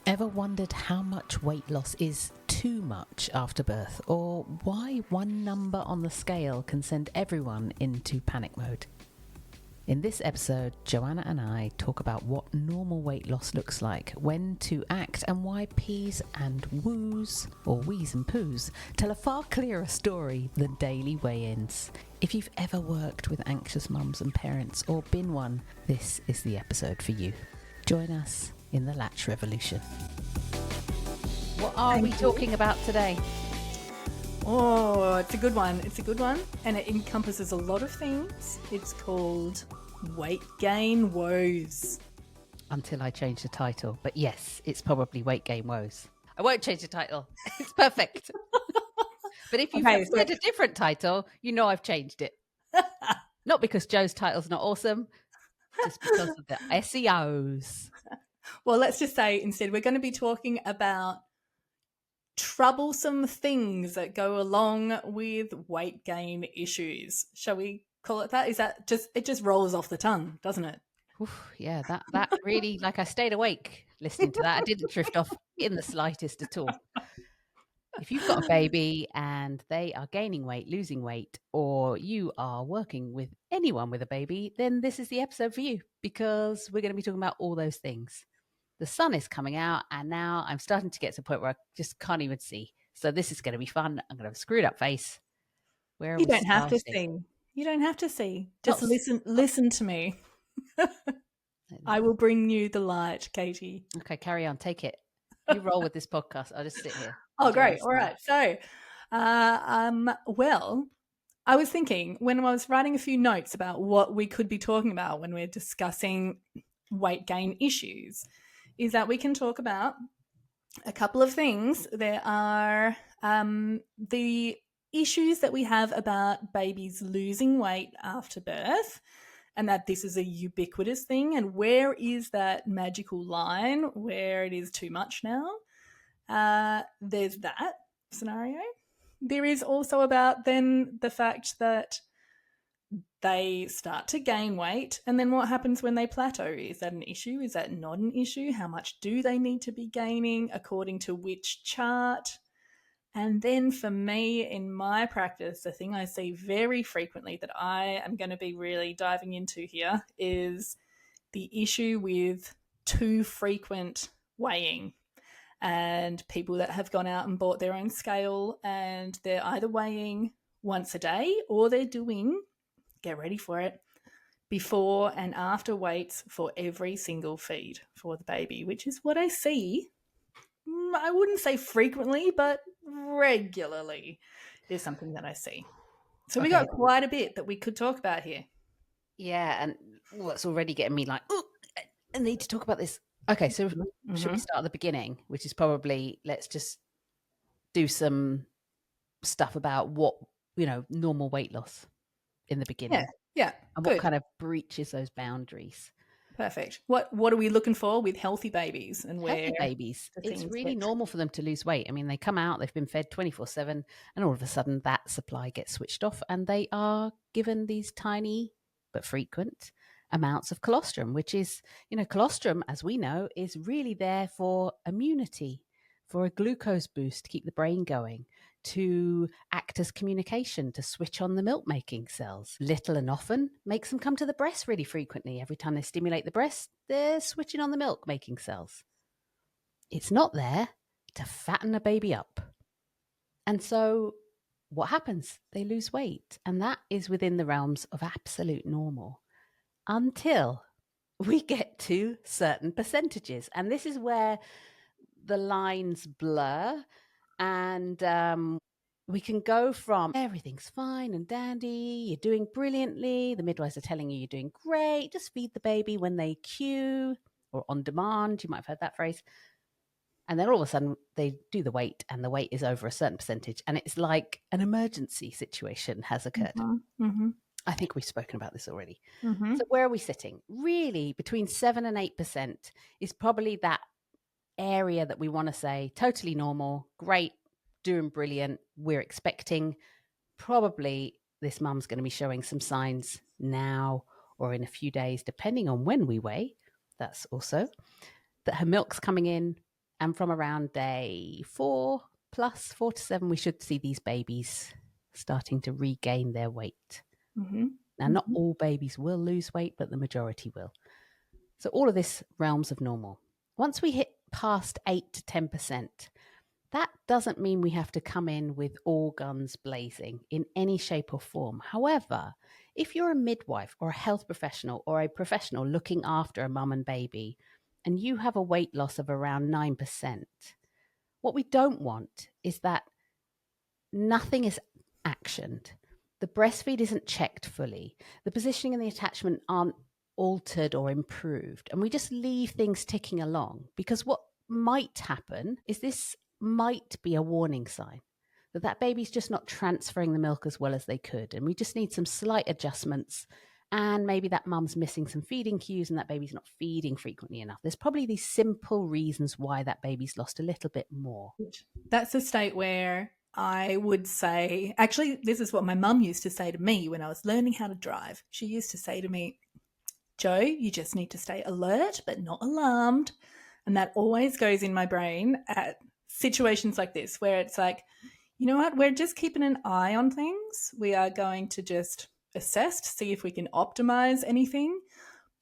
Ever wondered how much weight loss is too much after birth, or why one number on the scale can send everyone into panic mode? In this episode, Joanna and I talk about what normal weight loss looks like, when to act, and why peas and woos, or wheeze and poos, tell a far clearer story than daily weigh-ins. If you've ever worked with anxious mums and parents, or been one, this is the episode for you. Join us in the Latch Revolution. What are we talking about today? Oh, it's a good one. And it encompasses a lot of things. It's called Weight Gain Woes. Until I change the title. But yes, it's probably Weight Gain Woes. I won't change the title. It's perfect. But if you've said a different title, you know I've changed it. Not because Joe's title's not awesome, just because of the SEOs. Well, let's just say instead we're going to be talking about troublesome things that go along with weight gain issues. Shall we call it that? Is that just, it just rolls off the tongue, doesn't it? Oof, yeah, that really, like, I stayed awake listening to that. I didn't drift off in the slightest at all. If you've got a baby and they are gaining weight, losing weight, or you are working with anyone with a baby, then this is the episode for you, because we're going to be talking about all those things. The sun is coming out, and now I'm starting to get to the point where I just can't even see. So this is going to be fun. I'm going to have a screwed up face. Where you don't have to see. You don't have to see. Just listen to me. I will bring you the light, Katie. Okay, carry on. Take it. You roll with this podcast. I'll just sit here. Oh, great. All right. So, well, I was thinking when I was writing a few notes about what we could be talking about when we're discussing weight gain issues, is that we can talk about a couple of things. There are the issues that we have about babies losing weight after birth, and that this is a ubiquitous thing. And where is that magical line where it is too much now? There's that scenario. There is also about then the fact that they start to gain weight, and then what happens when they plateau? Is that an issue? Is that not an issue? How much do they need to be gaining according to which chart? And then for me, in my practice, the thing I see very frequently that I am going to be really diving into here is the issue with too frequent weighing, and people that have gone out and bought their own scale and they're either weighing once a day or they're doing, get ready for it, before and after weights for every single feed for the baby, which is what I see. I wouldn't say frequently, but regularly is something that I see. So we got quite a bit that we could talk about here. Yeah, and what's already getting me like, oh, I need to talk about this. Okay, so should we start at the beginning, which is probably, let's just do some stuff about what, normal weight loss in the beginning. Yeah. And what kind of breaches those boundaries. Perfect. What are we looking for with healthy babies? And where healthy babies, it's really normal for them to lose weight. I mean, they come out, they've been fed 24/7, and all of a sudden that supply gets switched off and they are given these tiny but frequent amounts of colostrum, which is, colostrum, as we know, is really there for immunity, for a glucose boost to keep the brain going, to act as communication, to switch on the milk-making cells. Little and often makes them come to the breast really frequently. Every time they stimulate the breast, they're switching on the milk-making cells. It's not there to fatten a baby up. And so what happens? They lose weight. And that is within the realms of absolute normal until we get to certain percentages. And this is where the lines blur, and we can go from everything's fine and dandy, you're doing brilliantly, the midwives are telling you you're doing great, just feed the baby when they cue, or on demand, you might have heard that phrase. And then all of a sudden they do the weight, and the weight is over a certain percentage, and it's like an emergency situation has occurred. Mm-hmm. I think we've spoken about this already. Mm-hmm. So where are we sitting? Really, between 7 and 8% is probably that area that we want to say totally normal, great, doing brilliant. We're expecting probably this mum's going to be showing some signs now or in a few days, depending on when we weigh, that's also that her milk's coming in. And from around day 4 plus 4 to 7, we should see these babies starting to regain their weight. Mm-hmm. Now, not all babies will lose weight, but the majority will. So all of this realms of normal. Once we hit past 8 to 10%, that doesn't mean we have to come in with all guns blazing in any shape or form. However, if you're a midwife or a health professional or a professional looking after a mum and baby, and you have a weight loss of around 9%, what we don't want is that nothing is actioned. The breastfeed isn't checked fully. The positioning and the attachment aren't altered or improved. And we just leave things ticking along, because what might happen is this might be a warning sign that that baby's just not transferring the milk as well as they could. And we just need some slight adjustments. And maybe that mum's missing some feeding cues and that baby's not feeding frequently enough. There's probably these simple reasons why that baby's lost a little bit more. That's a state where I would say, actually, this is what my mum used to say to me when I was learning how to drive. She used to say to me, Joe, you just need to stay alert but not alarmed. And that always goes in my brain at situations like this, where it's like, you know what, we're just keeping an eye on things. We are going to just assess to see if we can optimize anything,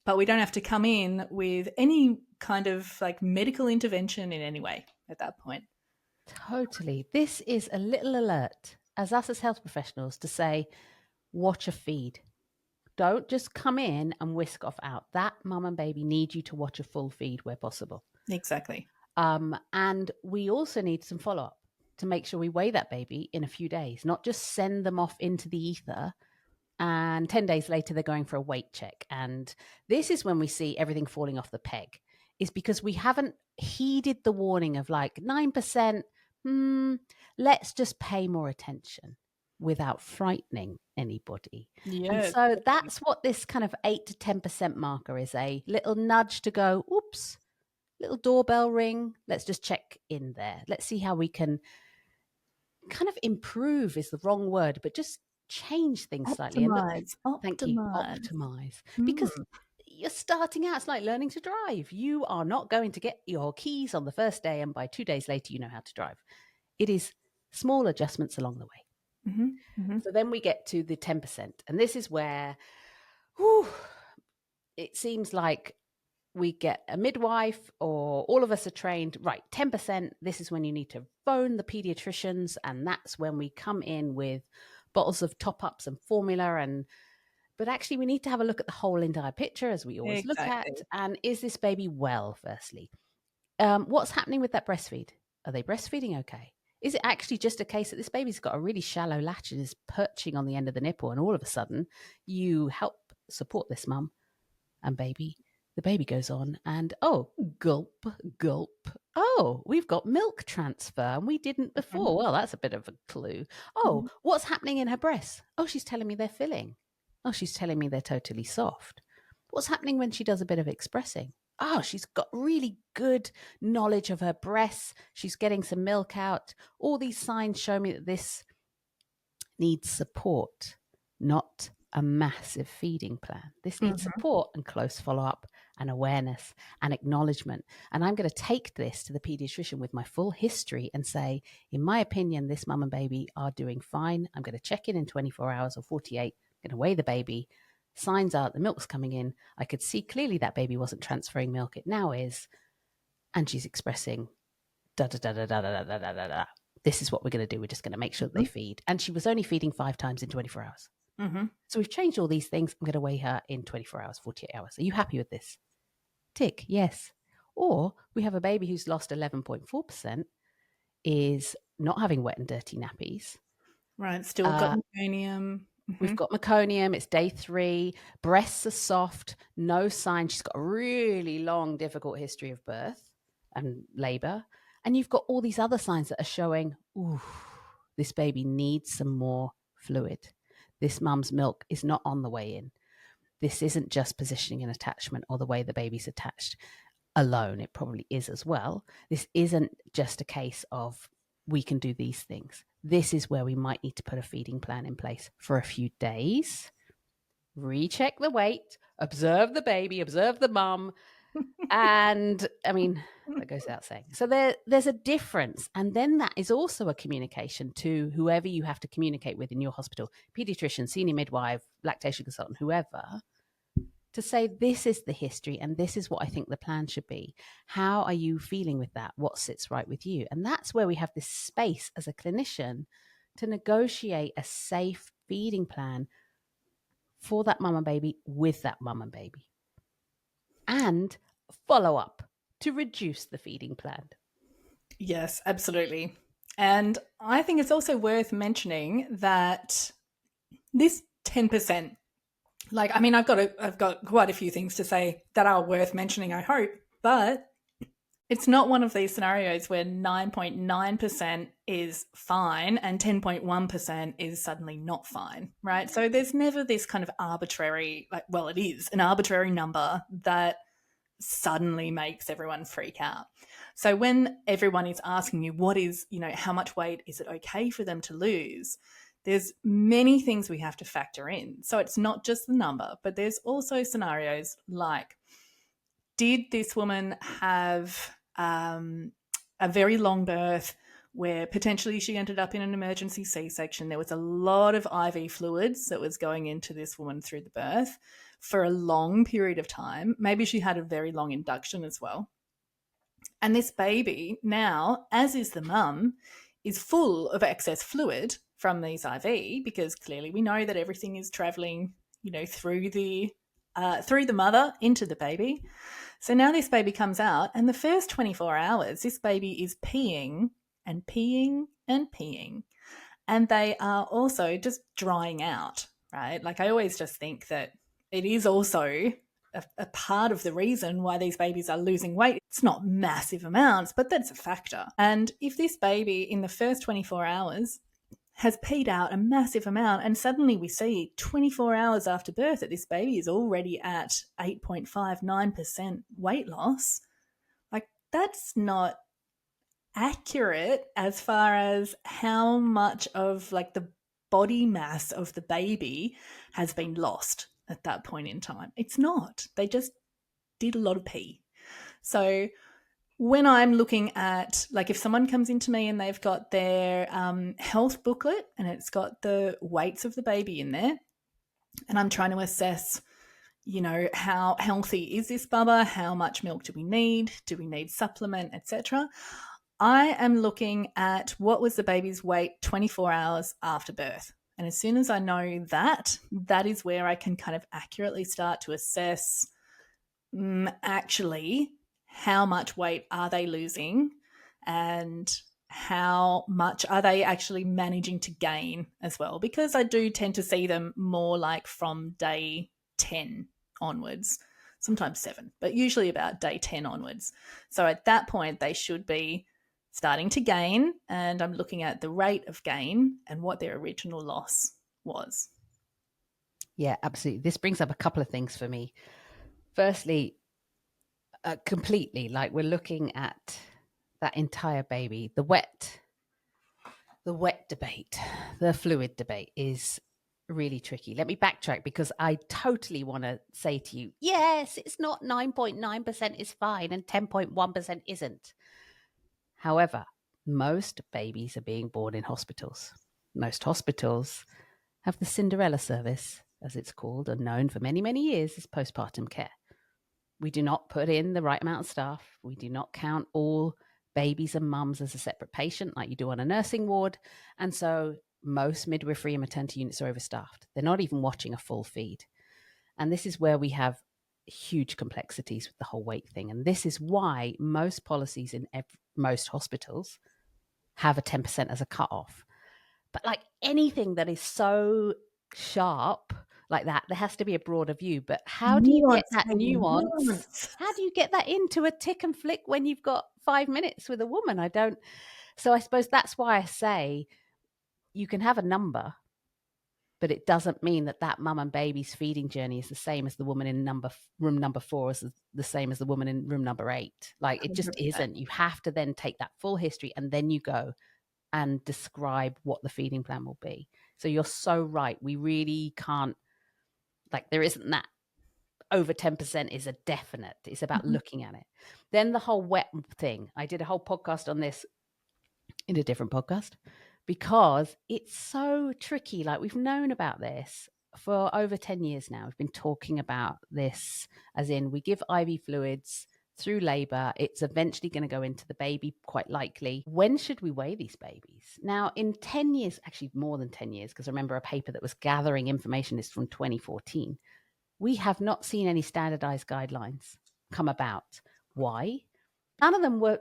but we don't have to come in with any kind of like medical intervention in any way at that point. Totally. This is a little alert as us as health professionals to say, watch a feed. Don't just come in and whisk off out. That mum and baby need you to watch a full feed where possible. Exactly. And we also need some follow-up to make sure we weigh that baby in a few days, not just send them off into the ether and 10 days later they're going for a weight check. And this is when we see everything falling off the peg, is because we haven't heeded the warning of like 9%, let's just pay more attention without frightening anybody. Yeah. And so that's what this kind of 8 to 10% marker is, a little nudge to go, oops, little doorbell ring. Let's just check in there. Let's see how we can kind of improve is the wrong word, but just change things slightly. And look, thank you, optimize. Because you're starting out, it's like learning to drive. You are not going to get your keys on the first day and by 2 days later you know how to drive. It is small adjustments along the way. So then we get to the 10%. And this is where it seems like we get a midwife or all of us are trained, right, 10%, this is when you need to phone the pediatricians. And that's when we come in with bottles of top-ups and formula. But actually we need to have a look at the whole entire picture, as we always look at. And is this baby well, firstly? What's happening with that breastfeed? Are they breastfeeding okay? Is it actually just a case that this baby's got a really shallow latch and is perching on the end of the nipple, and all of a sudden you help support this mum and baby? The baby goes on and, oh, gulp, gulp. Oh, we've got milk transfer and we didn't before. Well, that's a bit of a clue. Oh, what's happening in her breasts? Oh, she's telling me they're filling. Oh, she's telling me they're totally soft. What's happening when she does a bit of expressing? Oh, she's got really good knowledge of her breasts. She's getting some milk out. All these signs show me that this needs support, not a massive feeding plan. This needs support and close follow-up and awareness and acknowledgement. And I'm going to take this to the pediatrician with my full history and say, in my opinion, this mum and baby are doing fine. I'm going to check in 24 hours or 48. I'm going to weigh the baby. Signs are the milk's coming in. I could see clearly that baby wasn't transferring milk. It now is. And she's expressing da da da da da da da da da da. This is what we're going to do. We're just going to make sure that they feed. And she was only feeding 5 times in 24 hours. So we've changed all these things. I'm going to weigh her in 24 hours, 48 hours. Are you happy with this? Tick, yes. Or we have a baby who's lost 11.4%, is not having wet and dirty nappies. Right, still got meconium. We've got meconium. It's day 3. Breasts are soft. No sign. She's got a really long, difficult history of birth and labor. And you've got all these other signs that are showing, ooh, this baby needs some more fluid. This mum's milk is not on the way in. This isn't just positioning and attachment or the way the baby's attached alone. It probably is as well. This isn't just a case of we can do these things. This is where we might need to put a feeding plan in place for a few days, recheck the weight, observe the baby, observe the mum. And I mean, that goes without saying. So there's a difference. And then that is also a communication to whoever you have to communicate with in your hospital, pediatrician, senior midwife, lactation consultant, whoever, to say, this is the history and this is what I think the plan should be. How are you feeling with that? What sits right with you? And that's where we have this space as a clinician to negotiate a safe feeding plan for that mum and baby with that mum and baby. And follow up to reduce the feeding plan. Yes, absolutely. And I think it's also worth mentioning that this 10%, like, I mean, I've got quite a few things to say that are worth mentioning, I hope, but it's not one of these scenarios where 9.9% is fine and 10.1% is suddenly not fine, right? So there's never this kind of arbitrary, like, well, it is an arbitrary number that suddenly makes everyone freak out. So when everyone is asking you, what is, how much weight is it okay for them to lose? There's many things we have to factor in. So it's not just the number, but there's also scenarios like, did this woman have a very long birth where potentially she ended up in an emergency C-section? There was a lot of IV fluids that was going into this woman through the birth for a long period of time. Maybe she had a very long induction as well. And this baby now, as is the mum, is full of excess fluid from these IV, because clearly we know that everything is traveling, through the mother into the baby. So now this baby comes out, and the first 24 hours, this baby is peeing and peeing and peeing. And they are also just drying out, right? Like, I always just think that it is also a part of the reason why these babies are losing weight. It's not massive amounts, but that's a factor. And if this baby in the first 24 hours has peed out a massive amount, and suddenly we see 24 hours after birth that this baby is already at 8.59% weight loss, like, that's not accurate as far as how much of, like, the body mass of the baby has been lost at that point in time. It's not. They just did a lot of pee. So when I'm looking at, like, if someone comes into me and they've got their health booklet and it's got the weights of the baby in there, and I'm trying to assess, how healthy is this bubba? How much milk do we need? Do we need supplement, etc.? I am looking at what was the baby's weight 24 hours after birth. And as soon as I know that, that is where I can kind of accurately start to assess actually how much weight are they losing and how much are they actually managing to gain as well. Because I do tend to see them more like from day 10 onwards, sometimes 7, but usually about day 10 onwards. So at that point, they should be starting to gain, and I'm looking at the rate of gain and what their original loss was. Yeah, absolutely. This brings up a couple of things for me. Firstly, completely, like, we're looking at that entire baby. The wet debate, the fluid debate is really tricky. Let me backtrack, because I totally want to say to you, yes, it's not 9.9% is fine and 10.1% isn't. However, most babies are being born in hospitals. Most hospitals have the Cinderella service, as it's called, and known for many, many years as postpartum care. We do not put in the right amount of staff. We do not count all babies and mums as a separate patient like you do on a nursing ward. And so most midwifery and maternity units are overstaffed. They're not even watching a full feed. And this is where we have huge complexities with the whole weight thing. And this is why most policies in most hospitals have a 10% as a cutoff. But like anything that is so sharp like that, there has to be a broader view. But how do you get that nuance? How do you get that into a tick and flick when you've got 5 minutes with a woman? I don't. So I suppose that's why I say you can have a number, but it doesn't mean that that mum and baby's feeding journey is the same as the woman in room number 4 is the same as the woman in room number 8. Like, it just 100%. isn't. You have to then take that full history and then you go and describe what the feeding plan will be. So you're so right. We really can't, like, there isn't that over 10% is a definite. It's about looking at it. Then the whole wet thing. I did a whole podcast on this in a different podcast because it's so tricky. Like, we've known about this for over 10 years now. We've been talking about this, as in we give IV fluids through labor. It's eventually going to go into the baby, quite likely. When should we weigh these babies? Now, in 10 years, actually more than 10 years, because I remember a paper that was gathering information is from 2014. We have not seen any standardized guidelines come about. Why? None of them were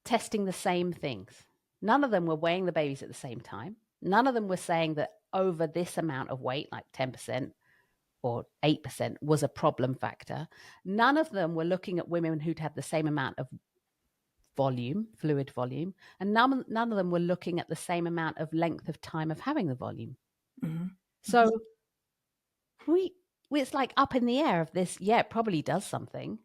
testing the same things. None of them were weighing the babies at the same time. None of them were saying that over this amount of weight, like 10% or 8%, was a problem factor. None of them were looking at women who'd had the same amount of volume, fluid volume, and none of them were looking at the same amount of length of time of having the volume. So it's like up in the air of this. Yeah, it probably does something,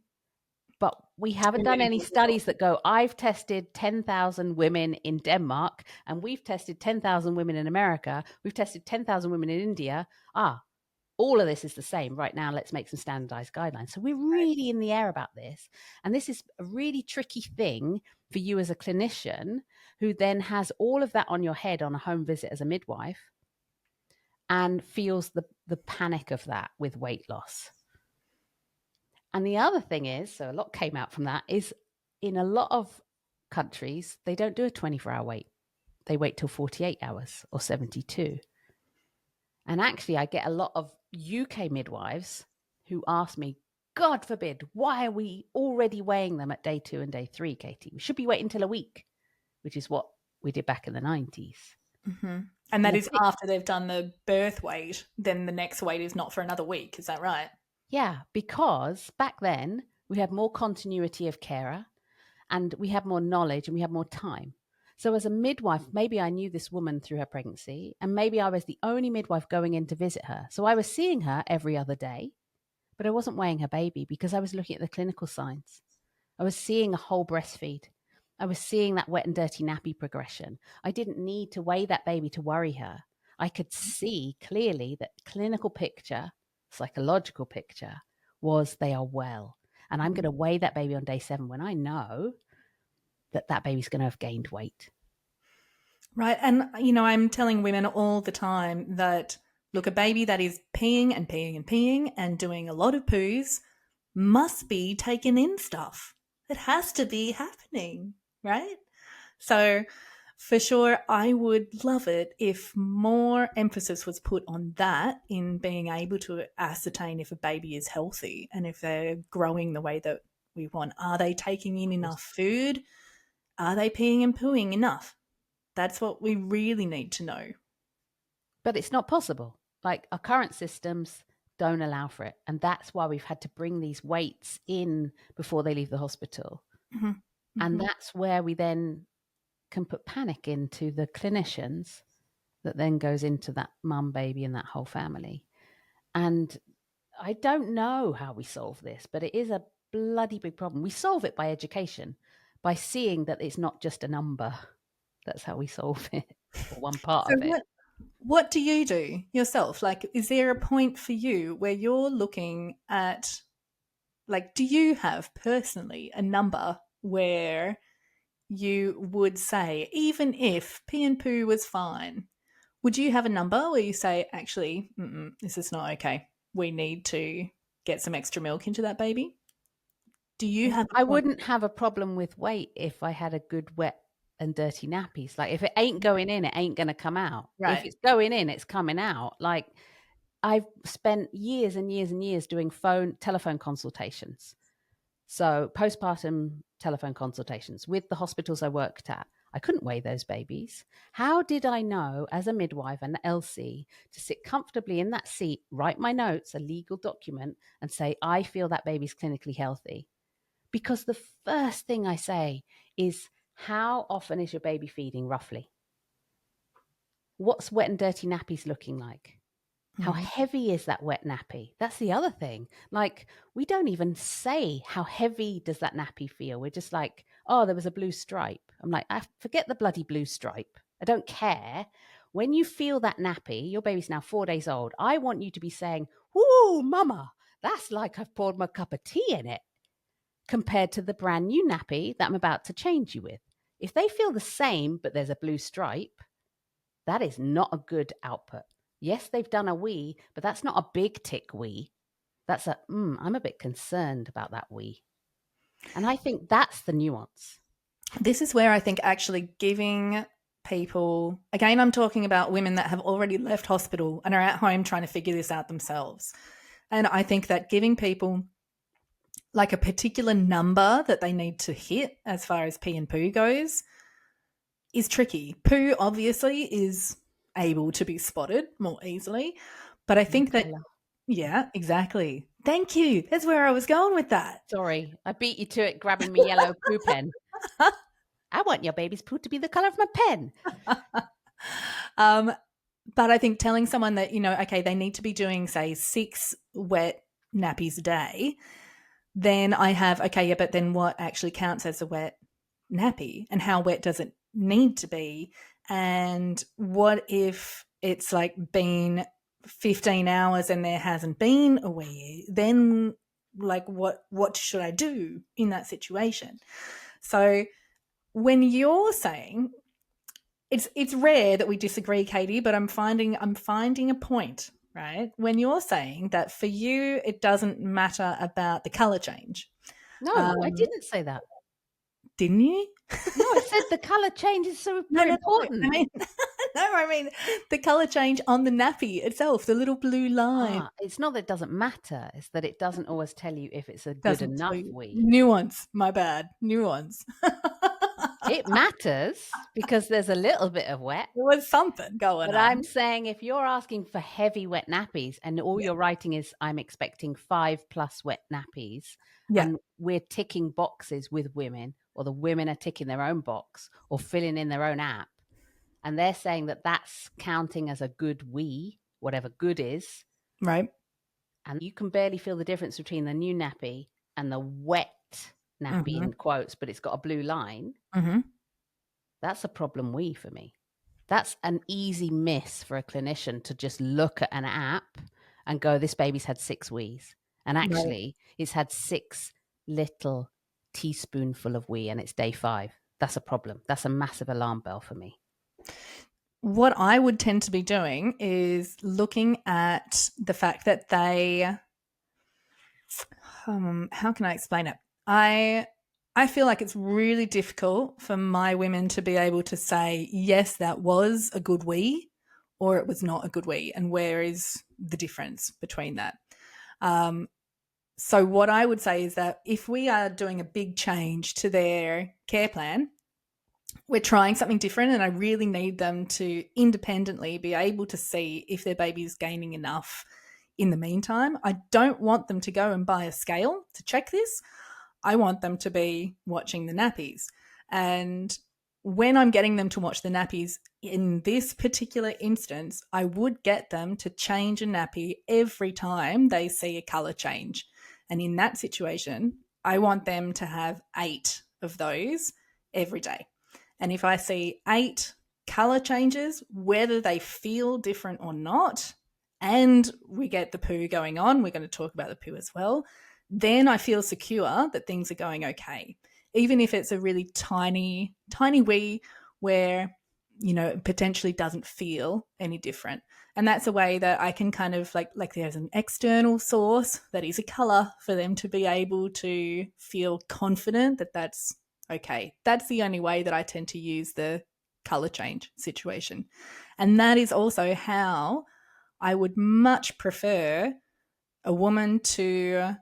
but we haven't done any studies that go, I've tested 10,000 women in Denmark, and we've tested 10,000 women in America. We've tested 10,000 women in India. All of this is the same. Right now, let's make some standardized guidelines. So we're really in the air about this. And this is a really tricky thing for you as a clinician who then has all of that on your head on a home visit as a midwife and feels the panic of that with weight loss. And the other thing is, so a lot came out from that, is in a lot of countries, they don't do a 24-hour wait. They wait till 48 hours or 72. And actually, I get a lot of UK midwives who ask me, God forbid, why are we already weighing them at day 2 and day 3, Katie? We should be waiting till a week, which is what we did back in the 90s. And that is after they've done the birth weight, then the next weight is not for another week. Is that right? Yeah, because back then we had more continuity of carer and we had more knowledge and we had more time. So as a midwife, maybe I knew this woman through her pregnancy, and maybe I was the only midwife going in to visit her. So I was seeing her every other day, but I wasn't weighing her baby because I was looking at the clinical signs. I was seeing a whole breastfeed. I was seeing that wet and dirty nappy progression. I didn't need to weigh that baby to worry her. I could see clearly that clinical picture, psychological picture, was they are well. And I'm going to weigh that baby on day 7 when I know that baby's going to have gained weight. Right. And, I'm telling women all the time that, look, a baby that is peeing and peeing and peeing and doing a lot of poos must be taking in stuff. It has to be happening, right? So for sure, I would love it if more emphasis was put on that in being able to ascertain if a baby is healthy and if they're growing the way that we want. Are they taking in enough food? Are they peeing and pooing enough? That's what we really need to know. But it's not possible. Like, our current systems don't allow for it. And that's why we've had to bring these weights in before they leave the hospital. And that's where we then can put panic into the clinicians that then goes into that mum, baby, and that whole family. And I don't know how we solve this, but it is a bloody big problem. We solve it by education, by seeing that it's not just a number. That's how we solve it, or one part of it. What do you do yourself? Like, is there a point for you where you're looking at, like, do you have personally a number where you would say, even if pee and poo was fine, would you have a number where you say, actually, this is not okay. We need to get some extra milk into that baby? Do you have? I wouldn't have a problem with weight if I had a good wet and dirty nappies. Like, if it ain't going in, it ain't going to come out. Right. If it's going in, it's coming out. Like, I've spent years and years and years doing telephone consultations. So postpartum telephone consultations with the hospitals I worked at. I couldn't weigh those babies. How did I know as a midwife and LC to sit comfortably in that seat, write my notes, a legal document, and say, I feel that baby's clinically healthy? Because the first thing I say is, how often is your baby feeding roughly? What's wet and dirty nappies looking like? How heavy is that wet nappy? That's the other thing. Like, we don't even say how heavy does that nappy feel. We're just like, oh, there was a blue stripe. I'm like, forget the bloody blue stripe. I don't care. When you feel that nappy, your baby's now 4 days old. I want you to be saying, "Whoo, mama, That's like I've poured my cup of tea in it compared to the brand new nappy that I'm about to change you with. If they feel the same, but there's a blue stripe, that is not a good output. Yes, they've done a wee, but that's not a big tick wee. That's I'm a bit concerned about that wee. And I think that's the nuance. This is where I think actually giving people, again, I'm talking about women that have already left hospital and are at home trying to figure this out themselves. And I think that giving people like a particular number that they need to hit as far as pee and poo goes is tricky. Poo obviously is able to be spotted more easily, but I think that, yeah, exactly. Thank you. That's where I was going with that. Sorry, I beat you to it grabbing my yellow poo pen. I want your baby's poo to be the color of my pen. But I think telling someone that, okay, they need to be doing, say, 6 wet nappies a day, then I have, okay, yeah, but then what actually counts as a wet nappy and how wet does it need to be? And what if it's like been 15 hours and there hasn't been a wee? Then like what should I do in that situation? So when you're saying, it's rare that we disagree, Katie, but I'm finding a point, right? When you're saying that for you it doesn't matter about the color change. No, I didn't say that. Didn't you? No, I said the color change is super important. I mean the color change on the nappy itself, the little blue line. It's not that it doesn't matter, it's that it doesn't always tell you if it's a good enough wee. Nuance, my bad. Nuance. It matters because there's a little bit of wet. There was something going on. But I'm saying if you're asking for heavy wet nappies and all you're writing is I'm expecting 5+ wet nappies, and we're ticking boxes with women, or the women are ticking their own box or filling in their own app, and they're saying that that's counting as a good wee, whatever good is. Right. And you can barely feel the difference between the new nappy and the wet nappy in quotes, but it's got a blue line. That's a problem wee for me. That's an easy miss for a clinician to just look at an app and go, this baby's had 6 wees. And actually, it's had 6 little teaspoonful of wee and it's day 5. That's a problem. That's a massive alarm bell for me. What I would tend to be doing is looking at the fact that they, how can I explain it? I feel like it's really difficult for my women to be able to say, yes, that was a good wee, or it was not a good wee, and where is the difference between that? So what I would say is that if we are doing a big change to their care plan, we're trying something different, and I really need them to independently be able to see if their baby is gaining enough in the meantime. I don't want them to go and buy a scale to check this. I want them to be watching the nappies. And when I'm getting them to watch the nappies, in this particular instance, I would get them to change a nappy every time they see a colour change. And in that situation, I want them to have 8 of those every day. And if I see 8 colour changes, whether they feel different or not, and we get the poo going on, we're going to talk about the poo as well, then I feel secure that things are going okay. Even if it's a really tiny, tiny wee where, it potentially doesn't feel any different. And that's a way that I can kind of like there's an external source that is a colour for them to be able to feel confident that that's okay. That's the only way that I tend to use the colour change situation. And that is also how I would much prefer a woman to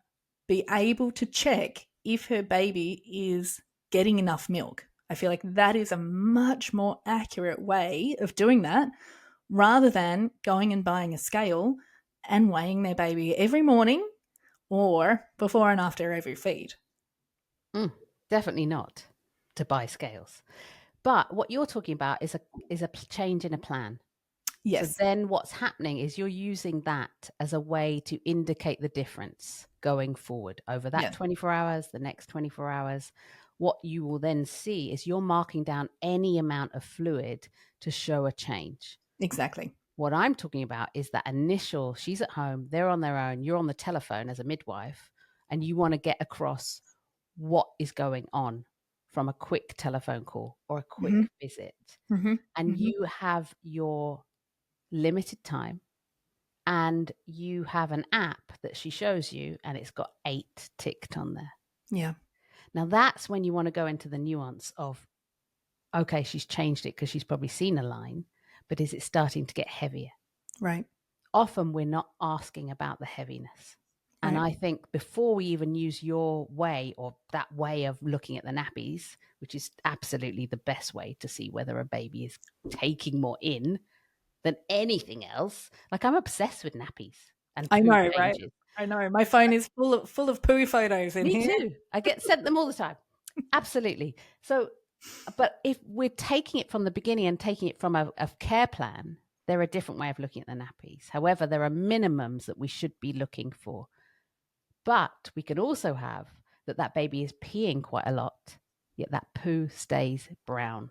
be able to check if her baby is getting enough milk. I feel like that is a much more accurate way of doing that rather than going and buying a scale and weighing their baby every morning or before and after every feed. Definitely not to buy scales. But what you're talking about is a change in a plan. Yes. So then what's happening is you're using that as a way to indicate the difference going forward over that 24 hours, the next 24 hours. What you will then see is you're marking down any amount of fluid to show a change. Exactly. What I'm talking about is that initial, she's at home, they're on their own, you're on the telephone as a midwife, and you want to get across what is going on from a quick telephone call or a Mm-hmm. quick visit. Mm-hmm. And Mm-hmm. you have your limited time and you have an app that she shows you and it's got 8 ticked on there. Yeah. Now that's when you want to go into the nuance of, okay, she's changed it because she's probably seen a line, but is it starting to get heavier? Right. Often we're not asking about the heaviness. And Right. I think before we even use your way or that way of looking at the nappies, which is absolutely the best way to see whether a baby is taking more in than anything else. Like I'm obsessed with nappies and I poo know, right? changes. I know. My phone is full of poo photos in Me here. too. I get sent them all the time. Absolutely. So, but if we're taking it from the beginning and taking it from a care plan, there are a different way of looking at the nappies. However, there are minimums that we should be looking for. But we can also have that baby is peeing quite a lot, yet that poo stays brown.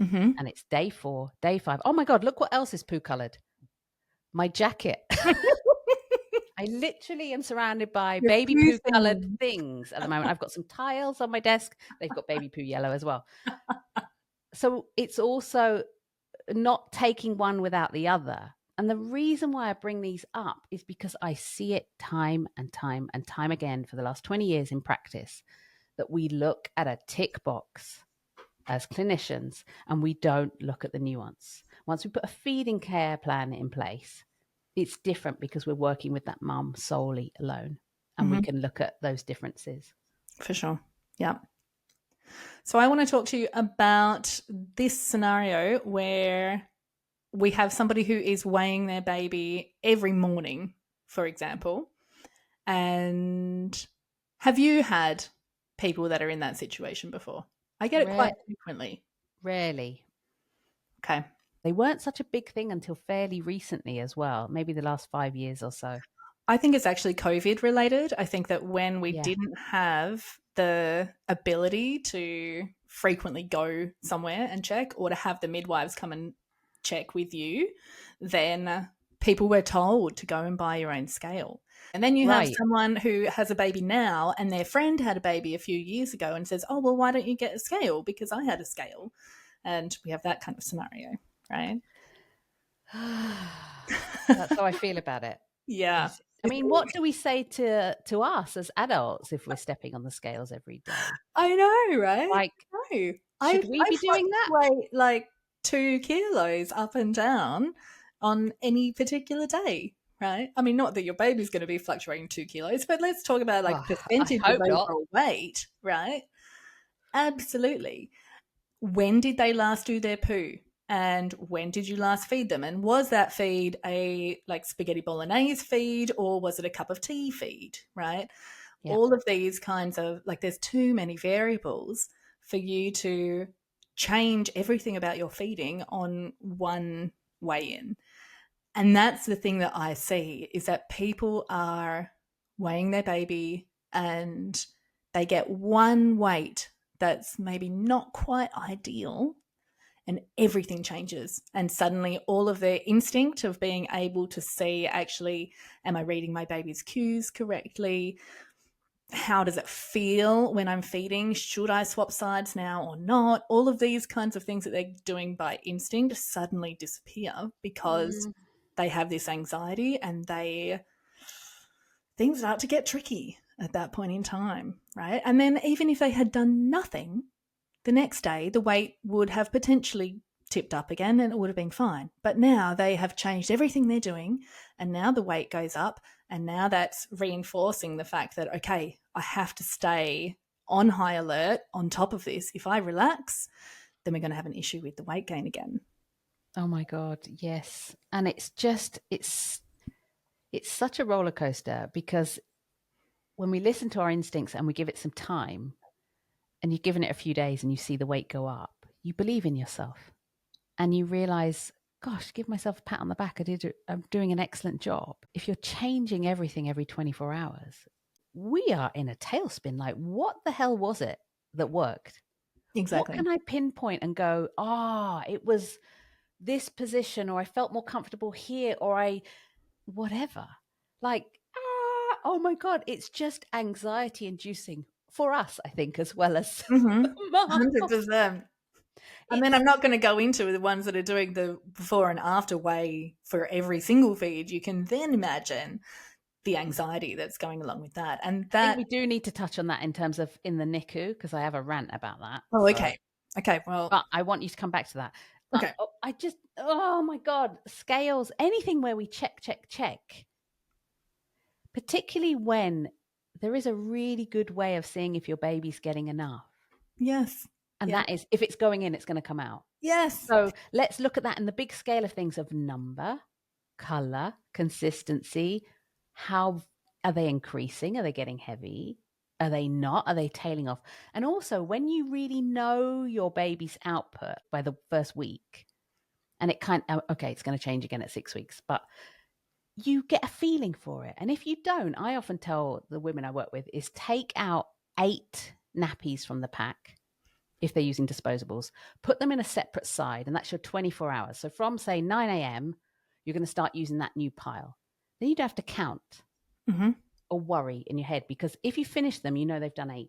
Mm-hmm. And it's day 4, day 5. Oh my God, look what else is poo colored. My jacket. I literally am surrounded by Your baby poo poo colored thing. things at the moment. I've got some tiles on my desk. They've got baby poo yellow as well. So it's also not taking one without the other. And the reason why I bring these up is because I see it time and time and time again for the last 20 years in practice that we look at a tick box as clinicians and we don't look at the nuance. Once we put a feeding care plan in place, it's different because we're working with that mum solely alone and we Mm-hmm. can look at those differences. For sure. Yeah. So I want to talk to you about this scenario where we have somebody who is weighing their baby every morning, for example. And have you had people that are in that situation before? I get it quite frequently. Rarely. Okay. They weren't such a big thing until fairly recently as well, maybe the last 5 years or so. I think it's actually COVID related. I think that when we Yeah. didn't have the ability to frequently go somewhere and check or to have the midwives come and check with you, then people were told to go and buy your own scale. And then you have Right. someone who has a baby now and their friend had a baby a few years ago and says, oh, well, why don't you get a scale? Because I had a scale. And we have that kind of scenario, right? That's how I feel about it. Yeah. I mean, what do we say to us as adults if we're stepping on the scales every day? I know, right? Like, No. should we I be doing that? fluctuate like 2 kilos up and down on any particular day, right? I mean, not that your baby's going to be fluctuating 2 kilos, but let's talk about like Oh, I percentage of hope not. overall weight, right? Absolutely. When did they last do their poo? And when did you last feed them? And was that feed a like spaghetti bolognese feed or was it a cup of tea feed, right? Yeah. All of these kinds of like there's too many variables for you to change everything about your feeding on one weigh in. And that's the thing that I see is that people are weighing their baby and they get one weight that's maybe not quite ideal and everything changes. And suddenly all of their instinct of being able to see actually, am I reading my baby's cues correctly? How does it feel when I'm feeding? Should I swap sides now or not? All of these kinds of things that they're doing by instinct suddenly disappear because Mm. they have this anxiety and things start to get tricky at that point in time, right? And then even if they had done nothing, the next day the weight would have potentially tipped up again and it would have been fine. But now they have changed everything they're doing and now the weight goes up and now that's reinforcing the fact that, okay, I have to stay on high alert on top of this. If I relax, then we're going to have an issue with the weight gain again. Oh my God, yes. And it's just, it's such a roller coaster because when we listen to our instincts and we give it some time and you've given it a few days and you see the weight go up, you believe in yourself and you realize, gosh, give myself a pat on the back. I'm doing an excellent job. If you're changing everything every 24 hours, we are in a tailspin. Like, what the hell was it that worked? What Exactly. can I pinpoint and go, it was this position, or I felt more comfortable here, or I whatever. Like, oh my God, it's just anxiety inducing for us, I think, as well as the mom. 100%. And then I'm not going to go into the ones that are doing the before and after weigh for every single feed. You can then imagine the anxiety that's going along with that. And I think that, we do need to touch on that in terms of in the NICU, because I have a rant about that. oh, So, okay. Okay, well, but I want you to come back to that. But okay. I just, oh my God, scales, anything where we check, particularly when there is a really good way of seeing if your baby's getting enough. Yes. And Yeah. that is, if it's going in, it's going to come out. Yes. So let's look at that in the big scale of things of number, color, consistency. How are they increasing? Are they getting heavy? Are they not? Are they tailing off? And also, when you really know your baby's output by the first week, and it okay, it's going to change again at 6 weeks, but you get a feeling for it. And if you don't, I often tell the women I work with is take out 8 nappies from the pack if they're using disposables, put them in a separate side, and that's your 24 hours. So from, say, 9 a.m., you're going to start using that new pile. Then you don't have to count or worry in your head, because if you finish them, you know they've done 8.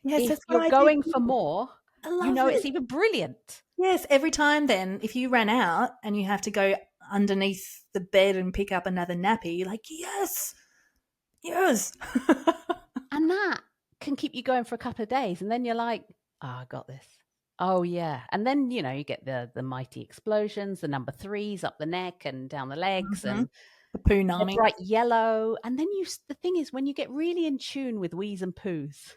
Yes, If that's what you're I do. going for more, I you love know it. it's even brilliant. Yes, every time then, if you ran out and you have to go underneath the bed and pick up another nappy, you're like, yes, yes. And that can keep you going for a couple of days. And then you're like, oh, I got this. Oh, yeah. And then, you know, you get the mighty explosions, the number 3s up the neck and down the legs, and The poo they're numbing. bright yellow. And then the thing is, when you get really in tune with wheeze and poos,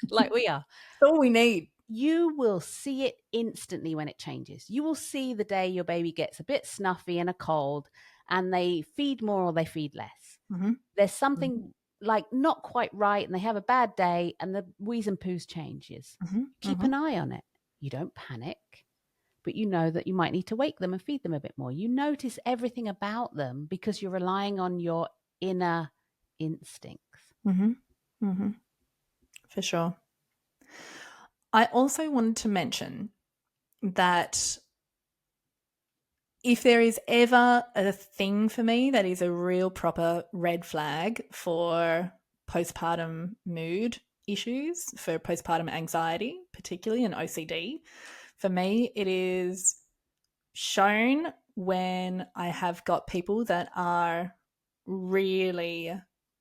like we are, That's all we need. you will see it instantly when it changes. You will see the day your baby gets a bit snuffy and a cold, and they feed more or they feed less. There's something like not quite right, and they have a bad day, and the wheeze and poos changes. Keep an eye on it. You don't panic, but you know that you might need to wake them and feed them a bit more. You notice everything about them because you're relying on your inner instincts. For sure. I also wanted to mention that if there is ever a thing for me that is a real proper red flag for postpartum mood issues, for postpartum anxiety, particularly and OCD, for me, it is shown when I have got people that are really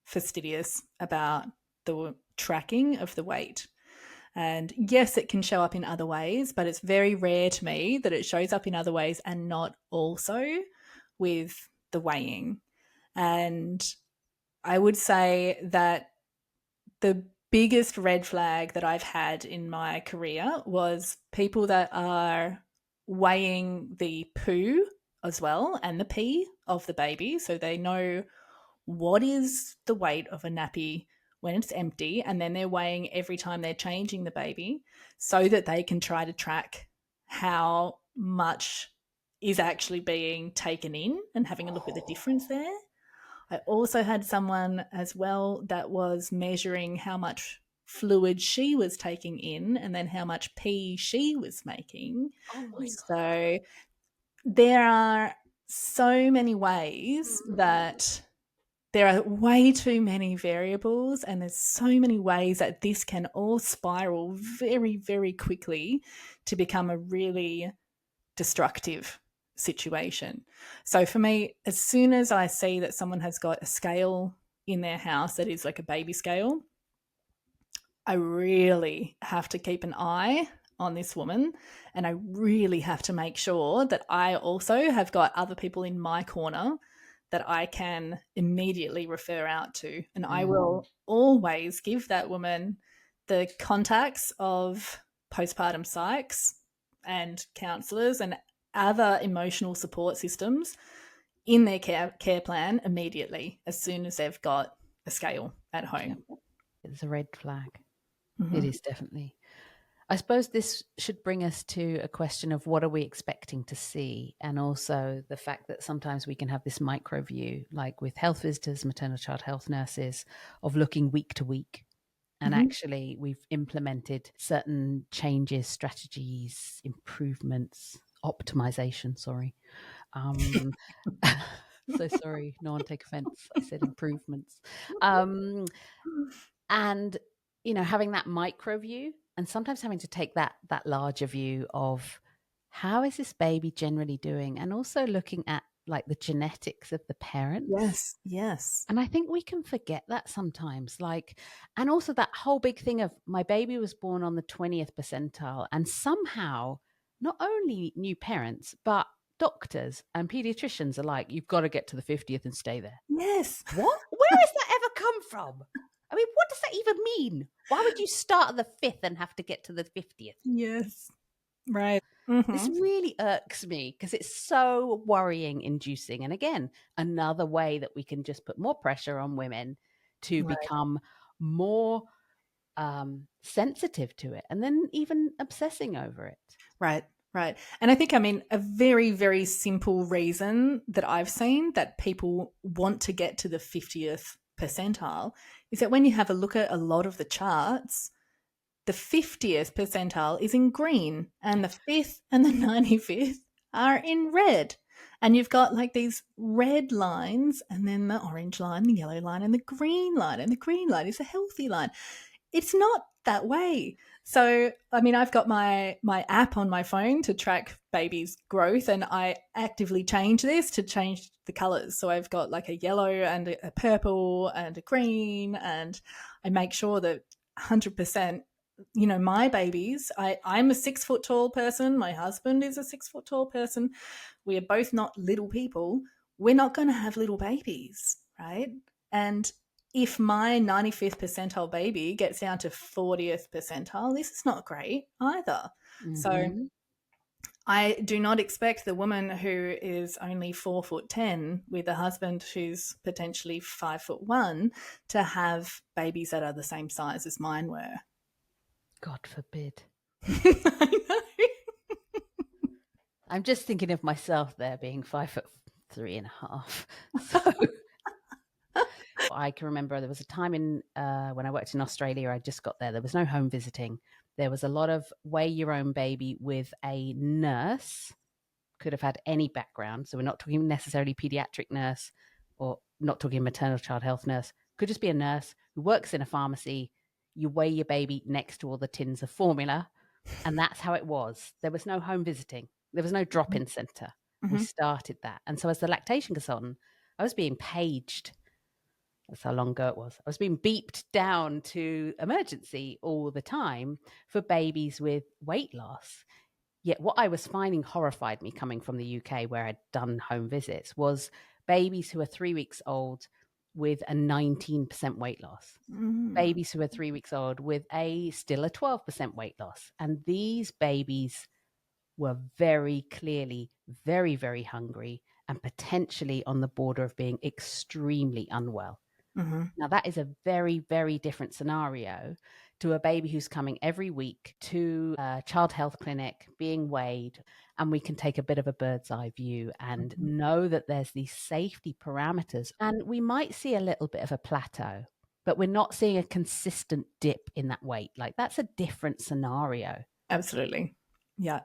fastidious about the tracking of the weight. And yes, it can show up in other ways, but it's very rare to me that it shows up in other ways and not also with the weighing. And I would say that the biggest red flag that I've had in my career was people that are weighing the poo as well and the pee of the baby. So they know what is the weight of a nappy when it's empty, and then they're weighing every time they're changing the baby so that they can try to track how much is actually being taken in and having a look at the difference there. I also had someone as well that was measuring how much fluid she was taking in and then how much pee she was making. Oh my God. So there are so many ways that there are way too many variables, and there's so many ways that this can all spiral very, very quickly to become a really destructive situation. So for me, as soon as I see that someone has got a scale in their house that is like a baby scale, I really have to keep an eye on this woman, and I really have to make sure that I also have got other people in my corner that I can immediately refer out to. And I will always give that woman the contacts of postpartum psychs and counselors and other emotional support systems in their care plan immediately as soon as they've got a scale at home. It's a red flag. It is definitely. I suppose this should bring us to a question of what are we expecting to see, and also the fact that sometimes we can have this micro view, like with health visitors, maternal child health nurses, of looking week to week. And actually, we've implemented certain changes, strategies, improvements optimization, sorry. Um, so sorry, no one take offense. I said improvements. Um, and having that micro view, and sometimes having to take that larger view of how is this baby generally doing, and also looking at like the genetics of the parents. Yes, yes. And I think we can forget that sometimes. Like, and also that whole big thing of my baby was born on the 20th percentile, and somehow not only new parents, but doctors and pediatricians are like, you've got to get to the 50th and stay there. Yes. What? Where has that ever come from? I mean, what does that even mean? Why would you start at the 5th and have to get to the 50th? Yes. Right. This Mm-hmm. really irks me because it's so worrying inducing. And again, another way that we can just put more pressure on women to Right. become more sensitive to it, and then even obsessing over it. Right. Right. And I think, a very, very simple reason that I've seen that people want to get to the 50th percentile is that when you have a look at a lot of the charts, the 50th percentile is in green and the 5th and the 95th are in red. And you've got like these red lines and then the orange line, the yellow line, and the green line. And the green line is a healthy line. It's not that way. So, I've got my app on my phone to track baby's growth, and I actively change this to change the colors. So I've got like a yellow and a purple and a green, and I make sure that 100%, my babies, I'm a 6 foot tall person. My husband is a 6 foot tall person. We are both not little people. We're not going to have little babies, right? And if my 95th percentile baby gets down to 40th percentile, this is not great either. So Mm-hmm. I do not expect the woman who is only 4'10" with a husband who's potentially 5'1" to have babies that are the same size as mine were. God forbid. I know. I'm just thinking of myself there being 5'3.5". So I can remember there was a time in when I worked in Australia. I just got there. There was no home visiting. There was a lot of weigh your own baby with a nurse. Could have had any background. So we're not talking necessarily pediatric nurse, or not talking maternal child health nurse. Could just be a nurse who works in a pharmacy. You weigh your baby next to all the tins of formula. And that's how it was. There was no home visiting. There was no drop-in center. We Mm-hmm. started that. And so as the lactation consultant, I was being paged. That's how long ago it was. I was being beeped down to emergency all the time for babies with weight loss. Yet what I was finding horrified me, coming from the UK where I'd done home visits, was babies who are 3 weeks old with a 19% weight loss. Mm-hmm. Babies who are 3 weeks old with still a 12% weight loss. And these babies were very clearly very, very hungry and potentially on the border of being extremely unwell. Mm-hmm. Now, that is a very, very different scenario to a baby who's coming every week to a child health clinic, being weighed, and we can take a bit of a bird's eye view and know that there's these safety parameters. And we might see a little bit of a plateau, but we're not seeing a consistent dip in that weight. Like, that's a different scenario. Absolutely. Yeah.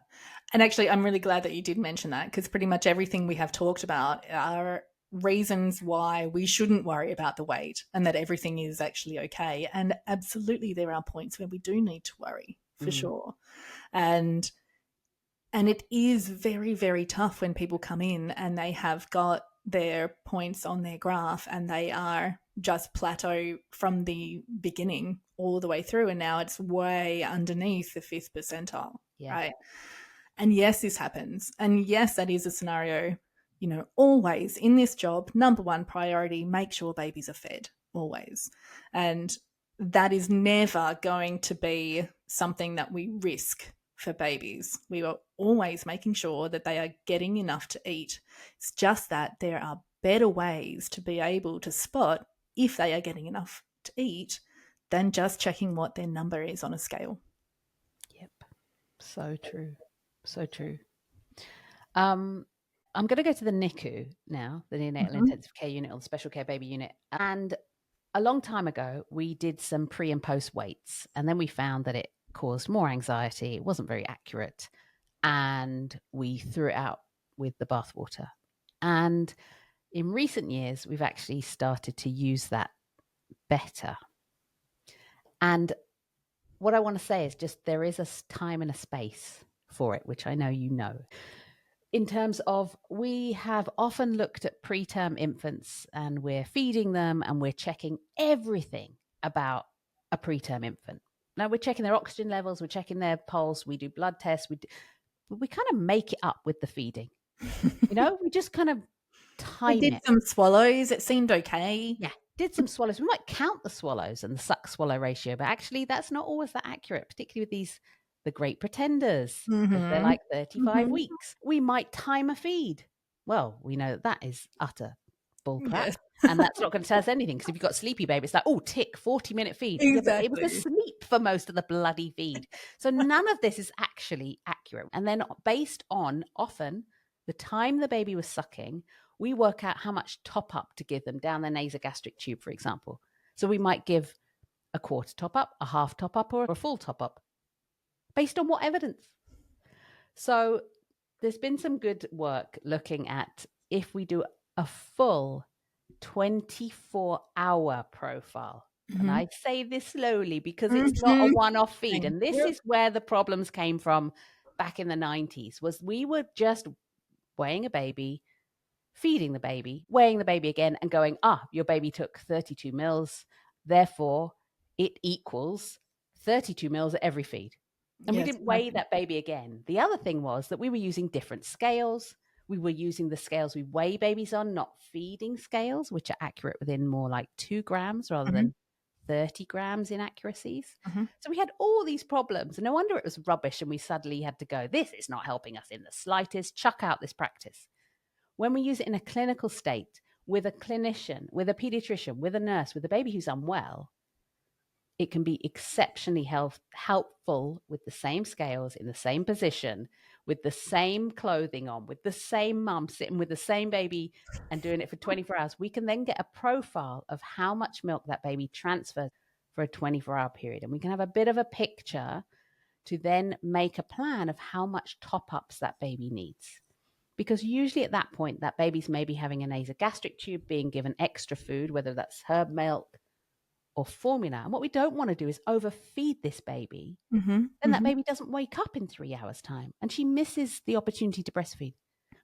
And actually, I'm really glad that you did mention that, because pretty much everything we have talked about are reasons why we shouldn't worry about the weight and that everything is actually okay. And absolutely, there are points where we do need to worry for Mm. sure. And it is very, very tough when people come in and they have got their points on their graph and they are just plateau from the beginning all the way through. And now it's way underneath the 5th percentile, Yeah. right? And yes, this happens. And yes, that is a scenario, always in this job, number one priority, make sure babies are fed, always. And that is never going to be something that we risk for babies. We are always making sure that they are getting enough to eat. It's just that there are better ways to be able to spot if they are getting enough to eat than just checking what their number is on a scale. Yep. So true. So true. I'm going to go to the NICU now, the neonatal Mm-hmm. intensive care unit, or the special care baby unit. And a long time ago, we did some pre and post weights, and then we found that it caused more anxiety. It wasn't very accurate. and we threw it out with the bathwater. And in recent years, we've actually started to use that better. And what I want to say is just there is a time and a space for it, which I know you know. In terms of, we have often looked at preterm infants and we're feeding them and we're checking everything about a preterm infant. Now we're checking their oxygen levels, we're checking their pulse, we do blood tests, but we kind of make it up with the feeding. We just kind of We time did it. some swallows. It seemed okay. Yeah, did some swallows. We might count the swallows and the suck swallow ratio, but actually that's not always that accurate, particularly with the great pretenders, because they're Mm-hmm. like 35 Mm-hmm. weeks. We might time a feed. Well, we know that is utter bull crap. Yes, And that's not going to tell us anything, because if you've got a sleepy baby, it's like, oh, tick, 40-minute feed. Yeah, but it was exactly. asleep for most of the bloody feed. So none of this is actually accurate. And then based on often the time the baby was sucking, we work out how much top up to give them down the nasogastric tube, for example. So we might give a quarter top up, a half top up, or a full top up based on what evidence. So there's been some good work looking at if we do a full 24-hour profile. Mm-hmm. And I say this slowly because it's not a Mm-hmm. one-off feed. And this Yep. is where the problems came from back in the 90s, was we were just weighing a baby, feeding the baby, weighing the baby again, and going, your baby took 32 mils. Therefore, it equals 32 mils at every feed. And we Yes. didn't weigh that baby again. The other thing was that we were using different scales. We were using the scales we weigh babies on, not feeding scales, which are accurate within more like 2 grams rather Mm-hmm. than 30 grams inaccuracies. Mm-hmm. So we had all these problems. And no wonder it was rubbish. And we suddenly had to go, this is not helping us in the slightest. Chuck out this practice. When we use it in a clinical state with a clinician, with a pediatrician, with a nurse, with a baby who's unwell, it can be exceptionally helpful with the same scales, in the same position, with the same clothing on, with the same mum sitting with the same baby and doing it for 24 hours. We can then get a profile of how much milk that baby transfers for a 24-hour period. And we can have a bit of a picture to then make a plan of how much top-ups that baby needs. Because usually at that point, that baby's maybe having a nasogastric tube, being given extra food, whether that's herb milk or formula. And what we don't want to do is overfeed this baby. Mm-hmm. Then that Mm-hmm. baby doesn't wake up in 3 hours' time and she misses the opportunity to breastfeed.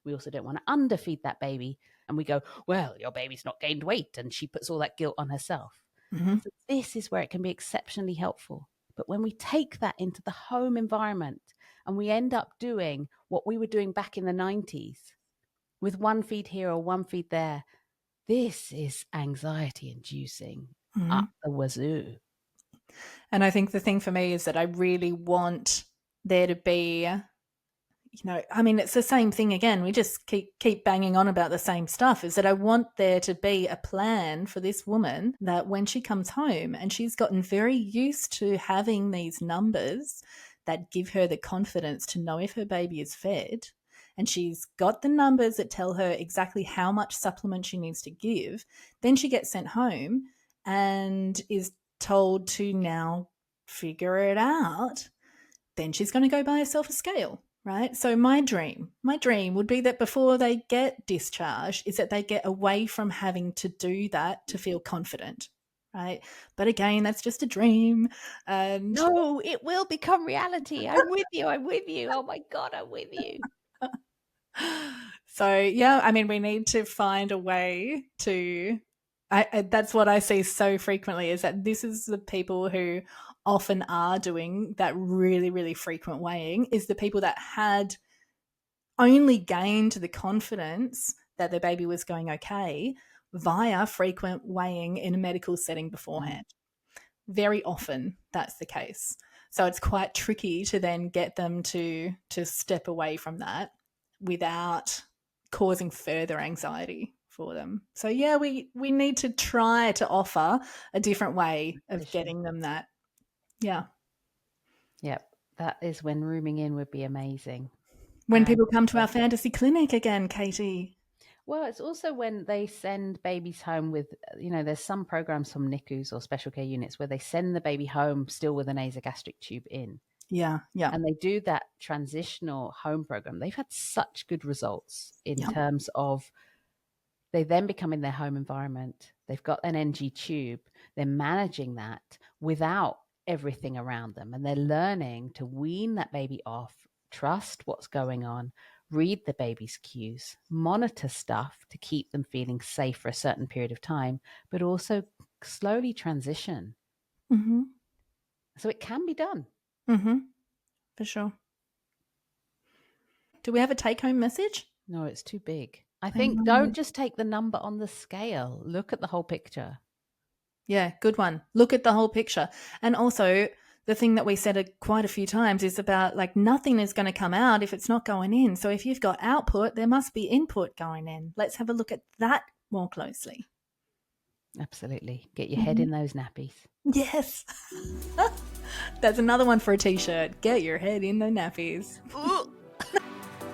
We also don't want to underfeed that baby. And we go, well, your baby's not gained weight. And she puts all that guilt on herself. Mm-hmm. So this is where it can be exceptionally helpful. But when we take that into the home environment and we end up doing what we were doing back in the 90s with one feed here or one feed there, this is anxiety inducing Mm-hmm. up the wazoo. And I think the thing for me is that I really want there to be, I mean, it's the same thing again. We just keep banging on about the same stuff, is that I want there to be a plan for this woman that when she comes home and she's gotten very used to having these numbers that give her the confidence to know if her baby is fed, and she's got the numbers that tell her exactly how much supplement she needs to give, then she gets sent home and is told to now figure it out. Then she's going to go buy herself a scale, right? So my dream would be that before they get discharged is that they get away from having to do that to feel confident, right? But again, that's just a dream. And No, it will become reality. I'm with you. Oh my God, I'm with you. so, yeah, I mean, we need to find a way to. That's what I see so frequently, is that this is the people who often are doing that really, really frequent weighing, is the people that had only gained the confidence that their baby was going okay via frequent weighing in a medical setting beforehand. Very often that's the case. So it's quite tricky to then get them to step away from that without causing further anxiety for them. So yeah, we need to try to offer a different way of getting them that. Yeah. Yep. That is when rooming in would be amazing. When people come to our fantasy clinic again, Katie. Well, it's also when they send babies home with, there's some programs from NICUs or special care units where they send the baby home still with a nasogastric tube in. Yeah. Yeah. and they do that transitional home program. They've had such good results in Yep. terms of they then become in their home environment. They've got an NG tube. They're managing that without everything around them. And they're learning to wean that baby off, trust what's going on, read the baby's cues, monitor stuff to keep them feeling safe for a certain period of time, but also slowly transition. Mm-hmm. So it can be done. Mm-hmm. For sure. Do we have a take-home message? No, it's too big. I I think know. don't just take the number on the scale. Look at the whole picture. Yeah, good one. Look at the whole picture. And also, the thing that we said quite a few times is about like nothing is going to come out if it's not going in. So if you've got output, there must be input going in. Let's have a look at that more closely. Absolutely. Get your head in those nappies. Yes. That's another one for a t-shirt. Get your head in the nappies.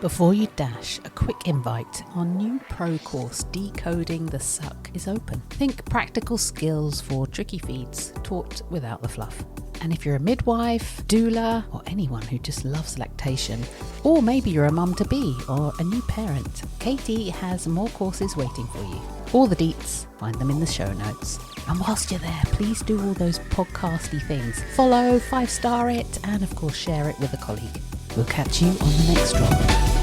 Before you dash, a quick invite. Our new pro course, Decoding the Suck, is open. Think practical skills for tricky feeds, taught without the fluff. And if you're a midwife, doula, or anyone who just loves lactation, or maybe you're a mum-to-be or a new parent, Katie has more courses waiting for you. All the deets, find them in the show notes. And whilst you're there, please do all those podcasty things. Follow, 5-star it, and of course share it with a colleague. We'll catch you on the next drop.